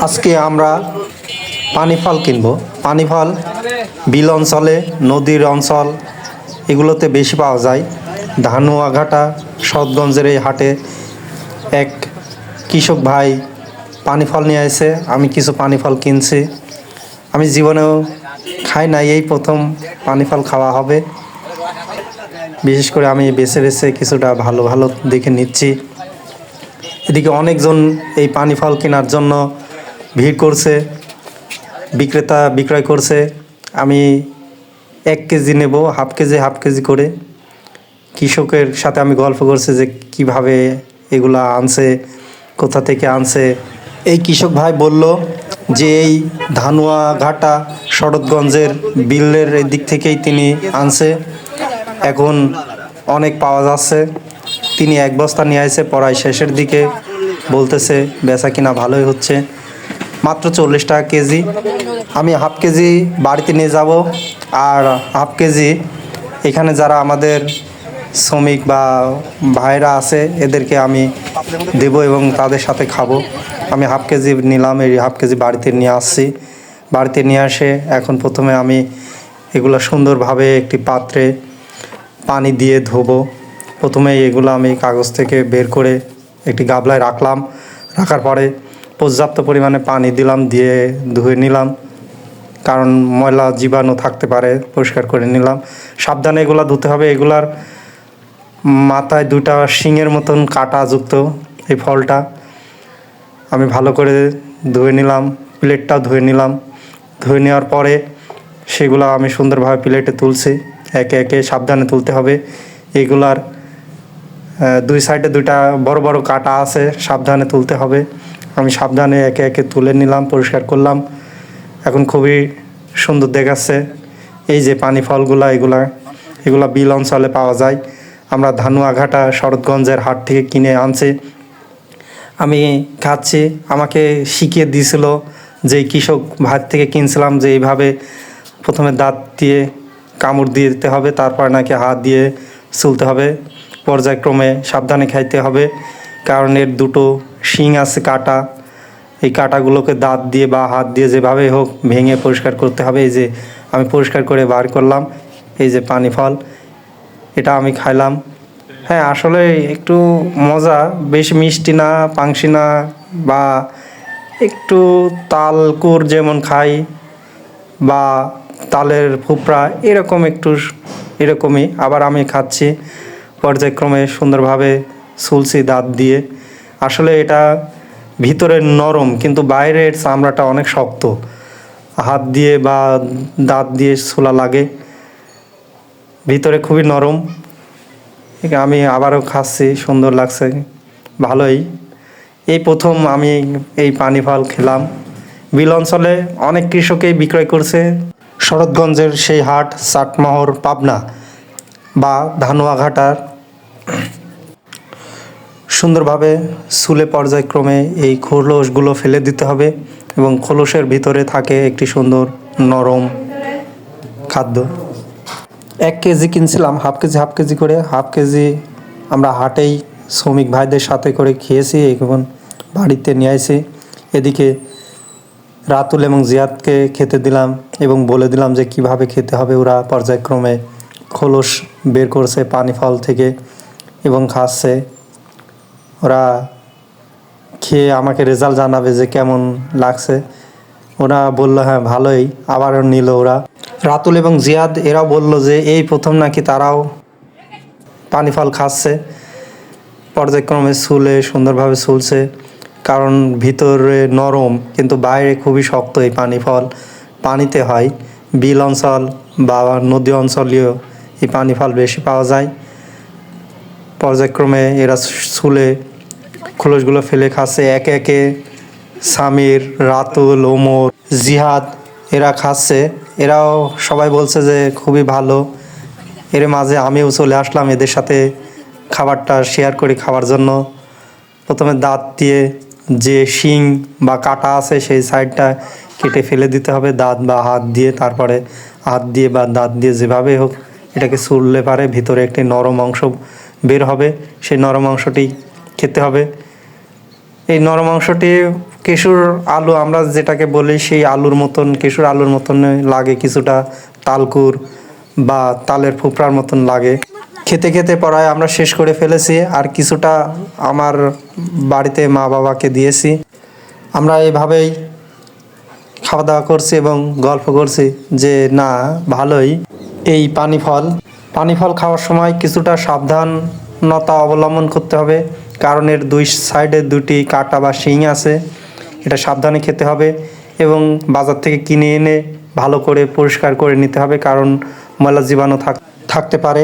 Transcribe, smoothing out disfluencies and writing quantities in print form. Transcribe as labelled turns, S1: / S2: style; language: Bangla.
S1: আজকে আমরা পানি ফল কিনবো। পানি ফল বিল অঞ্চলে, নদীর অঞ্চল এগুলোতে বেশি পাওয়া যায়। ধানুয়াঘাটা সৎগঞ্জের এই হাটে এক কৃষক ভাই পানি ফল নিয়ে আসে। আমি কিছু পানি ফল কিনছি। আমি জীবনেও খাই নাই, এই প্রথম পানি ফল খাওয়া হবে। বিশেষ করে আমি বেছে বেছে কিছুটা ভালো ভালো দেখে নিচ্ছি। এদিকে অনেকজন এই পানি ফল কেনার জন্য ভিড় করছে, বিক্রেতা বিক্রয় করছে। আমি 1 কেজি নেব, হাফ কেজি করে। কৃষকের সাথে আমি গল্প করছি যে কিভাবে এগুলা আনছে, কোথা থেকে আনছে। এই কৃষক ভাই বলল যে এই ধানুয়াঘাটা শরৎগঞ্জের বিলের এই দিক থেকেই তিনি আনছে। এখন অনেক পাওয়া যাচ্ছে। তিনি 1 বস্তা নিয়ে আসে, পড়ায় শেষের দিকে বলতেছে বেচা কিনা ভালোই হচ্ছে। মাত্র 40 টাকা কেজি। আমি হাফ কেজি বাড়িতে নিয়ে যাব, আর হাফ কেজি এখানে যারা আমাদের শ্রমিক বা ভাইরা আছে এদেরকে আমি দেব এবং তাদের সাথে খাবো। আমি হাফ কেজি নিলাম, এই হাফ কেজি বাড়িতে নিয়ে আসছি। বাড়িতে নিয়ে আসে এখন প্রথমে আমি এগুলো সুন্দরভাবে একটি পাত্রে পানি দিয়ে ধোবো। প্রথমে এগুলো আমি কাগজ থেকে বের করে একটি গাবলায় রাখলাম। রাখার পরে পর্যাপ্ত পরিমাণে পানি দিলাম, দিয়ে ধুয়ে নিলাম, কারণ ময়লা জীবাণু থাকতে পারে। পরিষ্কার করে নিলাম। সাবধানে এগুলো ধুতে হবে। এগুলার মাথায় 2টা শিংয়ের মতন কাঁটা যুক্ত এই ফলটা। আমি ভালো করে ধুয়ে নিলাম, প্লেটটাও ধুয়ে নিলাম। ধুয়ে নেওয়ার পরে সেগুলো আমি সুন্দরভাবে প্লেটে তুলছি। একে একে সাবধানে তুলতে হবে। এগুলার 2 সাইডে 2টা বড় বড় কাঁটা আছে, সাবধানে তুলতে হবে। আমি সাবধানে একে একে তুলে নিলাম, পরিষ্কার করলাম। এখন খুবই সুন্দর দেখাচ্ছে। এই যে পানি ফলগুলা, এগুলা বিল অঞ্চলে পাওয়া যায়। আমরা ধানুয়াঘাটা শরৎগঞ্জের হাট থেকে কিনে আনছি। আমি খাচ্ছি। আমাকে শিখিয়ে দিয়েছিল যে কৃষক ভাই থেকে কিনছিলাম যে এইভাবে প্রথমে দাঁত দিয়ে কামড় দিয়ে দিতে হবে, তারপর নাকি হাত দিয়ে চুলতে হবে। পর্যায়ক্রমে সাবধানে খাইতে হবে, কারণ এর 2টো শিং আছে, কাঁটা। এই কাঁটাগুলোকে দাঁত দিয়ে বা হাত দিয়ে যেভাবে হোক ভেঙে পরিষ্কার করতে হবে। এই যে আমি পরিষ্কার করে বার করলাম। এই যে পানি ফল, এটা আমি খাইলাম। হ্যাঁ, আসলে একটু মজা, বেশি মিষ্টি না, পাংশি না, বা একটু তালকুর যেমন খাই বা তালের ফুপড়া এরকম একটু এরকমই। আবার আমি খাচ্ছি পর্যায়ক্রমে সুন্দরভাবে ছুলছি দাঁত দিয়ে। আসলে এটা ভিতরে নরম, কিন্তু বাইরের চামড়াটা অনেক শক্ত। হাত দিয়ে বা দাঁত দিয়ে ছোলা লাগে, ভিতরে খুবই নরম। আমি আবারও খাচ্ছি, সুন্দর লাগছে, ভালোই। এই প্রথম আমি এই পানি ফল খেলাম। বিল অঞ্চলে অনেক কৃষকেই বিক্রয় করছে। শরৎগঞ্জের সেই হাট চাটমোহর, পাবনা বা ধানুয়াঘাটার সুন্দরভাবে ছুলে পর্যায়ক্রমে এই খোলসগুলো ফেলে দিতে হবে, এবং খোলসের ভিতরে থাকে একটি সুন্দর নরম খাদ্য। 1 কেজি কিনছিলাম, হাফ কেজি করে। হাফ কেজি আমরা হাটেই শ্রমিক ভাইদের সাথে করে খেয়েছি, এখন বাড়িতে নিয়ে আসি। এদিকে রাতুল এবং জিয়াদকে খেতে দিলাম এবং বলে দিলাম যে কিভাবে খেতে হবে। ওরা পর্যায়ক্রমে খোলস বের করছে পানি ফল থেকে এবং খাচ্ছে। ওরা খেয়ে আমাকে রেজাল্ট জানাবে যে কেমন লাগছে। ওরা বললো হ্যাঁ ভালোই, আবারও নিল ওরা। রাতুল এবং জিয়াদ এরাও বলল যে এই প্রথম নাকি তারাও পানি ফল খাচ্ছে। পর্যায়ক্রমে ছুলে সুন্দরভাবে ছুলছে, কারণ ভিতরে নরম কিন্তু বাইরে খুবই শক্ত। এই পানি ফল পানিতে হয়। বিল অঞ্চল বা নদী অঞ্চলেও এই পানি ফল বেশি পাওয়া যায়। পর্যায়ক্রমে এরা ছুলে খোলসগুলো ফেলে খাচ্ছে। একে একে সামির, রাতুল, ওমর, জিহাদ এরা খাচ্ছে। এরাও সবাই বলছে যে খুবই ভালো। এর মাঝে আমিও চলে আসলাম এদের সাথে খাবারটা শেয়ার করি খাওয়ার জন্য। প্রথমে দাঁত দিয়ে যে শিং বা কাঁটা আছে সেই সাইডটা কেটে ফেলে দিতে হবে, দাঁত বা হাত দিয়ে। তারপরে হাত দিয়ে বা দাঁত দিয়ে যেভাবে হোক এটাকে ছুললে পারে ভিতরে একটি নরম অংশ বের হবে। সেই নরম অংশটি খেতে হবে। এই নরম অংশটি কেশুর আলু আমরা যেটাকে বলি সেই আলুর মতন, কেশুর আলুর মতন লাগে, কিছুটা তালকুর বা তালের ফুপড়ার মতন লাগে। খেতে খেতে পড়ায় আমরা শেষ করে ফেলেছি, আর কিছুটা আমার বাড়িতে মা বাবাকে দিয়েছি। আমরা এভাবেই খাওয়া দাওয়া করছি এবং গল্প করছি যে না ভালোই। এই পানি ফল খাওয়ার সময় কিছুটা সাবধানতা অবলম্বন করতে হবে, কারণ এর দুই সাইডে দুটি কাঁটা বা শিং আছে। এটা সাবধানে খেতে হবে এবং বাজার থেকে কিনে এনে ভালো করে পরিষ্কার করে নিতে হবে, কারণ ময়লা জীবাণু থাকতে পারে।